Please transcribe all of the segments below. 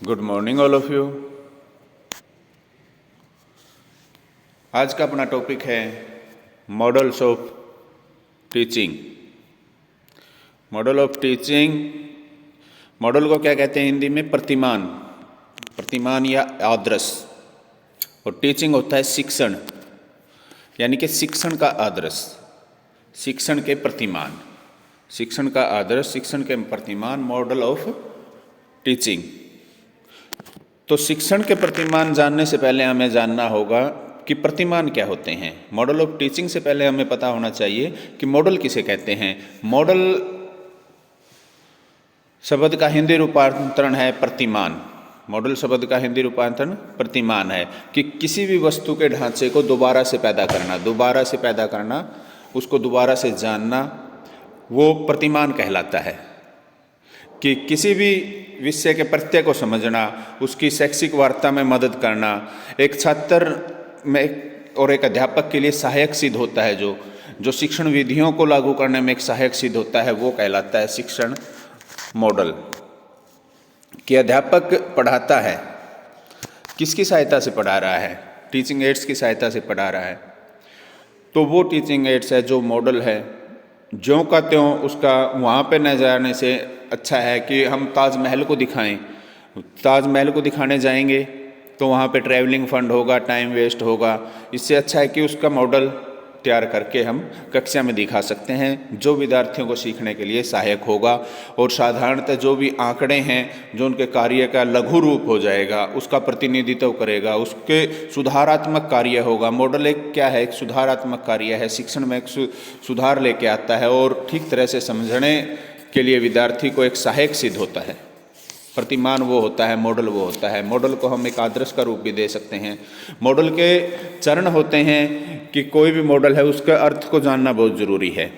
Good morning all of you. आज का अपना टॉपिक है models of teaching. Model of teaching, model को क्या कहते हैं हिंदी में? प्रतिमान, प्रतिमान या आदर्श। और टीचिंग होता है शिक्षण, यानी कि शिक्षण का आदर्श, शिक्षण के प्रतिमान, शिक्षण का आदर्श, शिक्षण के प्रतिमान, मॉडल ऑफ टीचिंग। तो शिक्षण के प्रतिमान जानने से पहले हमें जानना होगा कि प्रतिमान क्या होते हैं। मॉडल ऑफ टीचिंग से पहले हमें पता होना चाहिए कि मॉडल किसे कहते हैं। मॉडल शब्द का हिंदी रूपांतरण है प्रतिमान। मॉडल शब्द का हिंदी रूपांतरण प्रतिमान है कि किसी भी वस्तु के ढांचे को दोबारा से पैदा करना, दोबारा से पैदा करना, उसको दोबारा से जानना, वो प्रतिमान कहलाता है। कि किसी भी विषय के प्रत्यय को समझना, उसकी शैक्षिक वार्ता में मदद करना, एक छात्र में और एक अध्यापक के लिए सहायक सिद्ध होता है। जो शिक्षण विधियों को लागू करने में एक सहायक सिद्ध होता है, वो कहलाता है शिक्षण मॉडल। कि अध्यापक पढ़ाता है, किसकी सहायता से पढ़ा रहा है? टीचिंग एड्स की सहायता से पढ़ा रहा है। तो वो टीचिंग एड्स है जो मॉडल है, ज्यों का त्यों उसका वहाँ पे न जाने से अच्छा है कि हम ताजमहल को दिखाएं। ताजमहल को दिखाने जाएंगे तो वहाँ पे ट्रैवलिंग फंड होगा, टाइम वेस्ट होगा। इससे अच्छा है कि उसका मॉडल तैयार करके हम कक्षा में दिखा सकते हैं, जो विद्यार्थियों को सीखने के लिए सहायक होगा। और साधारणतः जो भी आंकड़े हैं, जो उनके कार्य का लघु रूप हो जाएगा, उसका प्रतिनिधित्व करेगा, उसके सुधारात्मक कार्य होगा। मॉडल एक क्या है? एक सुधारात्मक कार्य है, शिक्षण में एक सुधार लेके आता है और ठीक तरह से समझने के लिए विद्यार्थी को एक सहायक सिद्ध होता है। प्रतिमान वो होता है, मॉडल वो होता है। मॉडल को हम एक आदर्श का रूप भी दे सकते हैं। मॉडल के चरण होते हैं कि कोई भी मॉडल है उसका अर्थ को जानना बहुत ज़रूरी है।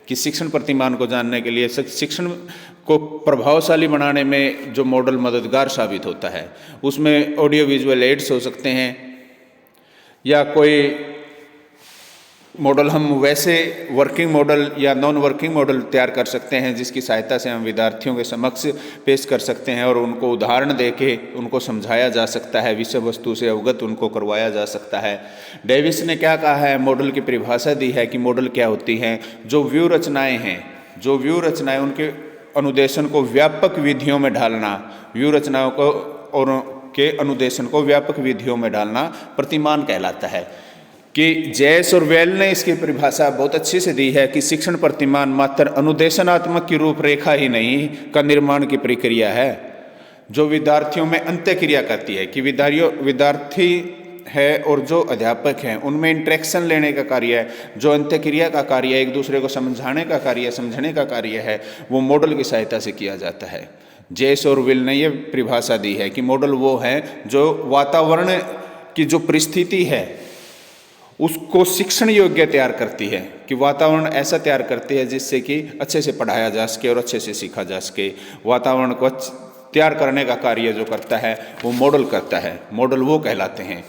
कि शिक्षण प्रतिमान को जानने के लिए, शिक्षण को प्रभावशाली बनाने में जो मॉडल मददगार साबित होता है, उसमें ऑडियो विजुअल एड्स हो सकते हैं, या कोई मॉडल हम वैसे वर्किंग मॉडल या नॉन वर्किंग मॉडल तैयार कर सकते हैं, जिसकी सहायता से हम विद्यार्थियों के समक्ष पेश कर सकते हैं और उनको उदाहरण देके उनको समझाया जा सकता है, विषय वस्तु से अवगत उनको करवाया जा सकता है। डेविस ने क्या कहा है? मॉडल की परिभाषा दी है कि मॉडल क्या होती हैं। जो व्यू रचनाएँ हैं, जो व्यू रचनाएँ, उनके अनुदेशन को व्यापक विधियों में ढालना, व्यू रचनाओं को और के अनुदेशन को व्यापक विधियों में डालना प्रतिमान कहलाता है। कि जैस और वेल ने इसकी परिभाषा बहुत अच्छी से दी है कि शिक्षण प्रतिमान मात्र अनुदेशनात्मक की रूपरेखा ही नहीं का निर्माण की प्रक्रिया है, जो विद्यार्थियों में अंत्यक्रिया करती है। कि विद्यार्थी है और जो अध्यापक हैं उनमें इंटरेक्शन लेने का कार्य है, जो अंत्यक्रिया का कार्य है, एक दूसरे को समझाने का कार्य, समझने का कार्य है, वो मॉडल की सहायता से किया जाता है। जैस और विल ने यह परिभाषा दी है कि मॉडल वो है जो वातावरण की जो परिस्थिति है उसको शिक्षण योग्य तैयार करती है। कि वातावरण ऐसा तैयार करती है जिससे कि अच्छे से पढ़ाया जा सके और अच्छे से सीखा जा सके। वातावरण को तैयार करने का कार्य जो करता है वो मॉडल करता है। मॉडल वो कहलाते हैं।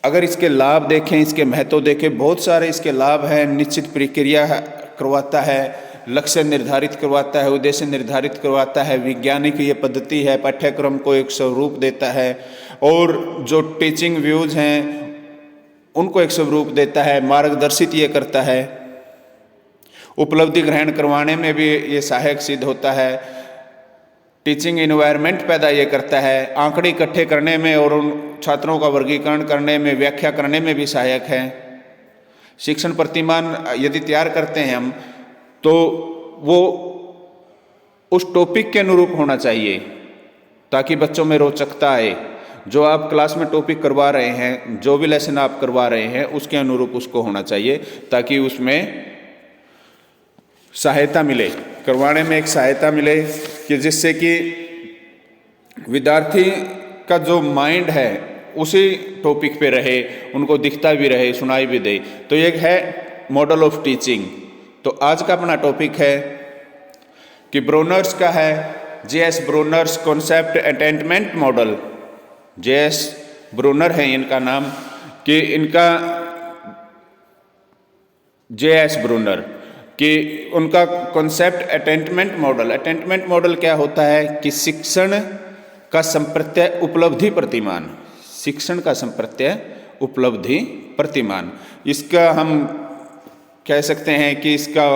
अगर इसके लाभ देखें, इसके महत्व देखें, बहुत सारे इसके लाभ हैं। निश्चित प्रक्रिया करवाता है, लक्ष्य निर्धारित करवाता है, उद्देश्य निर्धारित करवाता है, वैज्ञानिक ये पद्धति है, पाठ्यक्रम को एक स्वरूप देता है, और जो टीचिंग व्यूज हैं उनको एक स्वरूप देता है, मार्गदर्शित ये करता है, उपलब्धि ग्रहण करवाने में भी ये सहायक सिद्ध होता है, टीचिंग इन्वायरमेंट पैदा ये करता है, आंकड़े इकट्ठे करने में और उन छात्रों का वर्गीकरण करने में, व्याख्या करने में भी सहायक है। शिक्षण प्रतिमान यदि तैयार करते हैं हम, तो वो उस टॉपिक के अनुरूप होना चाहिए ताकि बच्चों में रोचकता आए। जो आप क्लास में टॉपिक करवा रहे हैं, जो भी लेसन आप करवा रहे हैं, उसके अनुरूप उसको होना चाहिए ताकि उसमें सहायता मिले, करवाने में एक सहायता मिले, कि जिससे कि विद्यार्थी का जो माइंड है उसी टॉपिक पे रहे, उनको दिखता भी रहे, सुनाई भी दे। तो ये है मॉडल ऑफ टीचिंग। तो आज का अपना टॉपिक है कि ब्रोनर्स का है, J.S. Bruner's concept attainment model. J.S. Bruner है इनका नाम, कि इनका J.S. ब्रोनर। कि उनका concept attainment model. Attainment model क्या होता है कि शिक्षण का संप्रत्यय उपलब्धि प्रतिमान, शिक्षण का संप्रत्यय उपलब्धि प्रतिमान, इसका हम कह सकते हैं कि इसका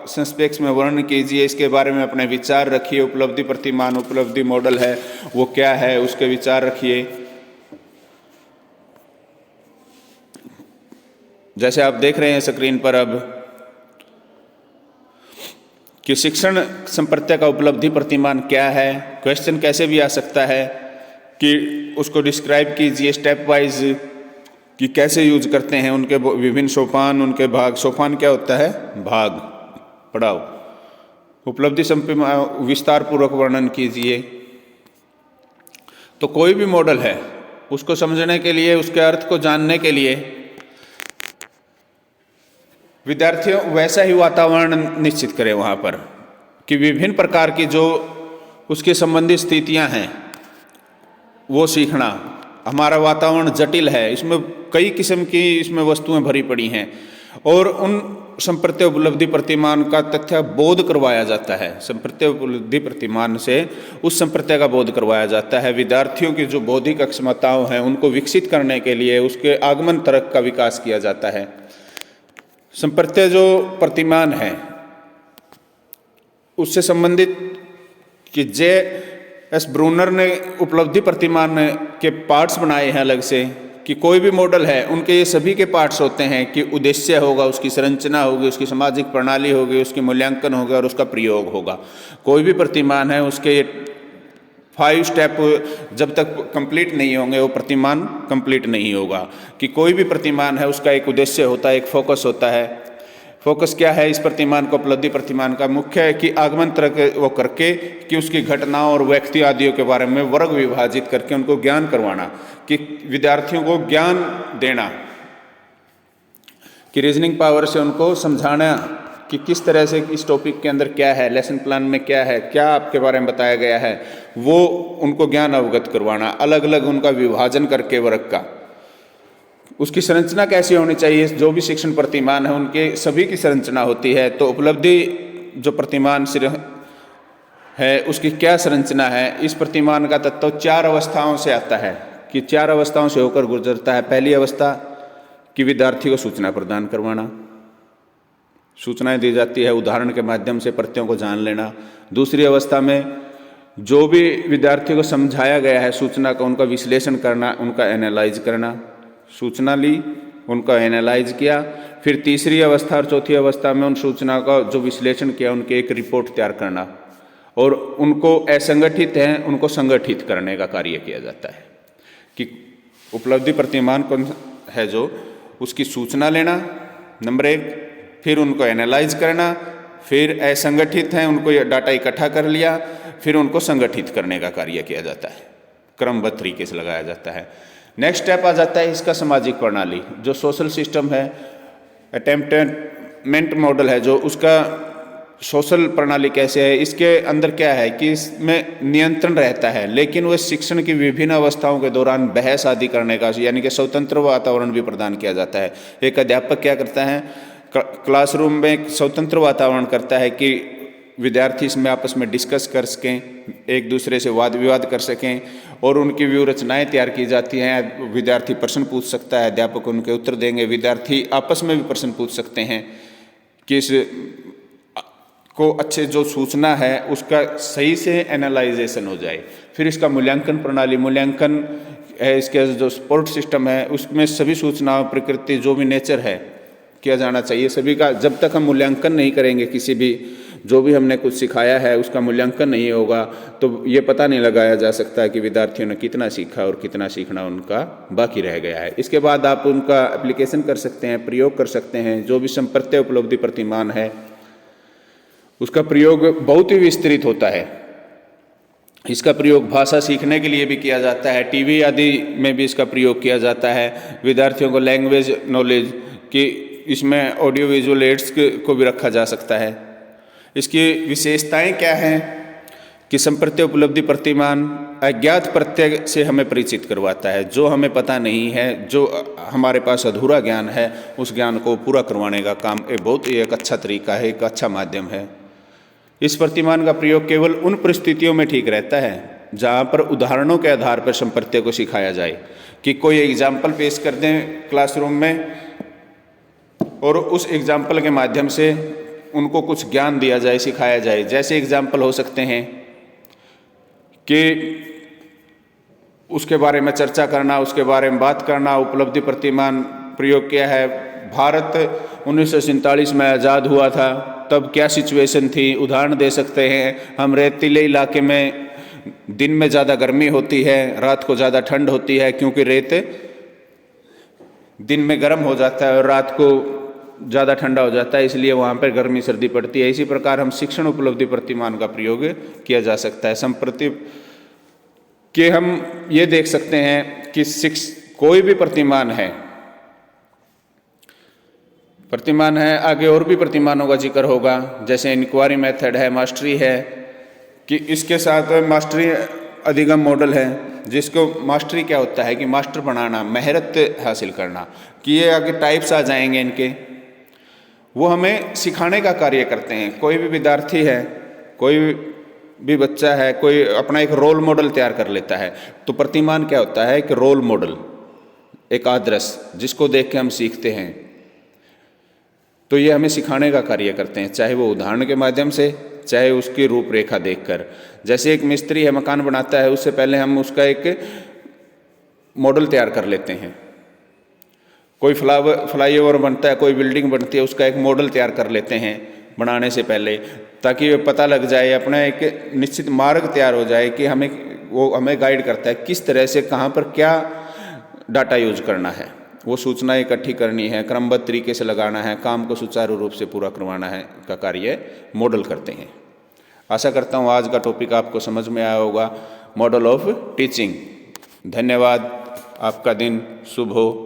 संक्षेप में वर्णन कीजिए, इसके बारे में अपने विचार रखिए। उपलब्धि प्रतिमान, उपलब्धि मॉडल है वो क्या है, उसके विचार रखिए। जैसे आप देख रहे हैं स्क्रीन पर अब कि शिक्षण संप्रत्यय का उपलब्धि प्रतिमान क्या है। क्वेश्चन कैसे भी आ सकता है कि उसको डिस्क्राइब कीजिए स्टेप वाइज कि कैसे यूज करते हैं, उनके विभिन्न सोपान, उनके भाग। सोपान क्या होता है? भाग, पढ़ाओ। उपलब्धि विस्तार पूर्वक वर्णन कीजिए। तो कोई भी मॉडल है उसको समझने के लिए, उसके अर्थ को जानने के लिए विद्यार्थियों वैसा ही वातावरण निश्चित करें वहाँ पर कि विभिन्न प्रकार की जो उसके संबंधित स्थितियाँ हैं वो सीखना। हमारा वातावरण जटिल है, इसमें कई किस्म की इसमें वस्तुएं भरी पड़ी हैं और उन संप्रत्यय उपलब्धि प्रतिमान का तथ्य बोध करवाया जाता है। संप्रत्यय उपलब्धि प्रतिमान से उस संप्रत्यय का बोध करवाया जाता है। विद्यार्थियों की जो बौद्धिक अक्षमताओं हैं उनको विकसित करने के लिए उसके आगमन तर्क का विकास किया जाता है। संप्रत्यय जो प्रतिमान है उससे संबंधित कि जे.एस. ब्रूनर ने उपलब्धि प्रतिमान के पार्ट्स बनाए हैं अलग से, कि कोई भी मॉडल है उनके ये सभी के पार्ट्स होते हैं कि उद्देश्य होगा, उसकी संरचना होगी, उसकी सामाजिक प्रणाली होगी, उसकी मूल्यांकन होगा और उसका प्रयोग होगा। कोई भी प्रतिमान है उसके 5 स्टेप जब तक कंप्लीट नहीं होंगे वो प्रतिमान कंप्लीट नहीं होगा। कि कोई भी प्रतिमान है उसका एक उद्देश्य होता है, एक फोकस होता है। फोकस क्या है इस प्रतिमान को? उपलब्धि प्रतिमान का मुख्य है कि आगमन तरह वो करके कि उसकी घटनाओं और व्यक्ति आदियों के बारे में वर्ग विभाजित करके उनको ज्ञान करवाना, कि विद्यार्थियों को ज्ञान देना, कि रीजनिंग पावर से उनको समझाना कि किस तरह से इस टॉपिक के अंदर क्या है, लेसन प्लान में क्या है, क्या आपके बारे में बताया गया है, वो उनको ज्ञान अवगत करवाना। अलग अलग उनका विभाजन करके वर्ग का, उसकी संरचना कैसी होनी चाहिए। जो भी शिक्षण प्रतिमान है उनके सभी की संरचना होती है। तो उपलब्धि जो प्रतिमान है उसकी क्या संरचना है? इस प्रतिमान का तत्व 4 अवस्थाओं से आता है, कि 4 अवस्थाओं से होकर गुजरता है। पहली अवस्था कि विद्यार्थी को सूचना प्रदान करवाना, सूचनाएं दी जाती है, उदाहरण के माध्यम से प्रत्ययों को जान लेना। दूसरी अवस्था में जो भी विद्यार्थियों को समझाया गया है सूचना का, उनका विश्लेषण करना, उनका एनालाइज करना। सूचना ली, उनका एनालाइज किया। फिर तीसरी अवस्था और चौथी अवस्था में उन सूचना का जो विश्लेषण किया उनके एक रिपोर्ट तैयार करना, और उनको असंगठित हैं उनको संगठित करने का कार्य किया जाता है। कि उपलब्धि प्रतिमान कौन है जो उसकी सूचना लेना नंबर 1, फिर उनको एनालाइज करना, फिर असंगठित हैं उनको डाटा इकट्ठा कर लिया, फिर उनको संगठित करने का कार्य किया जाता है। क्रमबद्ध तरीके से लगाया जाता है। नेक्स्ट स्टेप आ जाता है इसका सामाजिक प्रणाली, जो सोशल सिस्टम है। अटेम्पमेंट मॉडल है जो उसका सोशल प्रणाली कैसे है, इसके अंदर क्या है कि इसमें नियंत्रण रहता है, लेकिन वह शिक्षण की विभिन्न अवस्थाओं के दौरान बहस आदि करने का यानी कि स्वतंत्र वातावरण भी प्रदान किया जाता है। एक अध्यापक क्या करता है, क्लासरूम में एक स्वतंत्र वातावरण करता है कि विद्यार्थी इसमें आपस में डिस्कस कर सकें, एक दूसरे से वाद विवाद कर सकें, और उनकी व्यू रचनाएँ तैयार की जाती हैं। विद्यार्थी प्रश्न पूछ सकता है, अध्यापक उनके उत्तर देंगे। विद्यार्थी आपस में भी प्रश्न पूछ सकते हैं कि इस को अच्छे जो सूचना है उसका सही से एनालाइजेशन हो जाए। फिर इसका मूल्यांकन प्रणाली, मूल्यांकन है इसके जो सपोर्ट सिस्टम है उसमें सभी सूचनाओं, प्रकृति जो भी नेचर है किया जाना चाहिए सभी का। जब तक हम मूल्यांकन नहीं करेंगे, किसी भी जो भी हमने कुछ सिखाया है उसका मूल्यांकन नहीं होगा तो ये पता नहीं लगाया जा सकता कि विद्यार्थियों ने कितना सीखा और कितना सीखना उनका बाकी रह गया है। इसके बाद आप उनका एप्लीकेशन कर सकते हैं, प्रयोग कर सकते हैं। जो भी संप्रत्यय उपलब्धि प्रतिमान है उसका प्रयोग बहुत ही विस्तृत होता है। इसका प्रयोग भाषा सीखने के लिए भी किया जाता है, टीवी आदि में भी इसका प्रयोग किया जाता है। विद्यार्थियों को लैंग्वेज नॉलेज की इसमें ऑडियो विजुअल एड्स को भी रखा जा सकता है। इसकी विशेषताएं क्या हैं कि संप्रत्यय उपलब्धि प्रतिमान अज्ञात प्रत्यय से हमें परिचित करवाता है। जो हमें पता नहीं है, जो हमारे पास अधूरा ज्ञान है, उस ज्ञान को पूरा करवाने का काम ये बहुत ही एक अच्छा तरीका है, एक अच्छा माध्यम है। इस प्रतिमान का प्रयोग केवल उन परिस्थितियों में ठीक रहता है जहाँ पर उदाहरणों के आधार पर संप्रत्यय को सिखाया जाए, कि कोई एग्जाम्पल पेश कर दें क्लासरूम में और उस एग्जाम्पल के माध्यम से उनको कुछ ज्ञान दिया जाए, सिखाया जाए। जैसे एग्जाम्पल हो सकते हैं कि उसके बारे में चर्चा करना, उसके बारे में बात करना। उपलब्धि प्रतिमान प्रयोग किया है, भारत 1947 में आज़ाद हुआ था, तब क्या सिचुएशन थी, उदाहरण दे सकते हैं। हम रेतीले इलाके में दिन में ज़्यादा गर्मी होती है, रात को ज़्यादा ठंड होती है, क्योंकि रेत दिन में गर्म हो जाता है और रात को ज़्यादा ठंडा हो जाता है, इसलिए वहाँ पर गर्मी सर्दी पड़ती है। इसी प्रकार हम शिक्षण उपलब्धि प्रतिमान का प्रयोग किया जा सकता है। संप्रति कि हम ये देख सकते हैं कि कोई भी प्रतिमान है, आगे और भी प्रतिमानों का जिक्र होगा, जैसे इंक्वायरी मेथड है, मास्टरी है, कि इसके साथ मास्टरी अधिगम मॉडल है, जिसको मास्टरी क्या होता है कि मास्टर बनाना, महारत हासिल करना, कि ये आगे टाइप्स आ जाएंगे इनके, वो हमें सिखाने का कार्य करते हैं। कोई भी विद्यार्थी है, कोई भी बच्चा है, कोई अपना एक रोल मॉडल तैयार कर लेता है, तो प्रतिमान क्या होता है कि रोल मॉडल, एक आदर्श जिसको देख के हम सीखते हैं, तो ये हमें सिखाने का कार्य करते हैं, चाहे वो उदाहरण के माध्यम से, चाहे उसकी रूपरेखा देखकर। जैसे एक मिस्त्री है, मकान बनाता है, उससे पहले हम उसका एक मॉडल तैयार कर लेते हैं। कोई फ्लाईओवर बनता है, कोई बिल्डिंग बनती है, उसका एक मॉडल तैयार कर लेते हैं बनाने से पहले, ताकि पता लग जाए, अपना एक निश्चित मार्ग तैयार हो जाए कि वो हमें गाइड करता है किस तरह से, कहाँ पर क्या डाटा यूज करना है, वो सूचना इकट्ठी करनी है, क्रमबद्ध तरीके से लगाना है, काम को सुचारू रूप से पूरा करवाना है का कार्य मॉडल करते हैं। आशा करता हूँ आज का टॉपिक आपको समझ में आया होगा, मॉडल ऑफ टीचिंग। धन्यवाद, आपका दिन शुभ हो।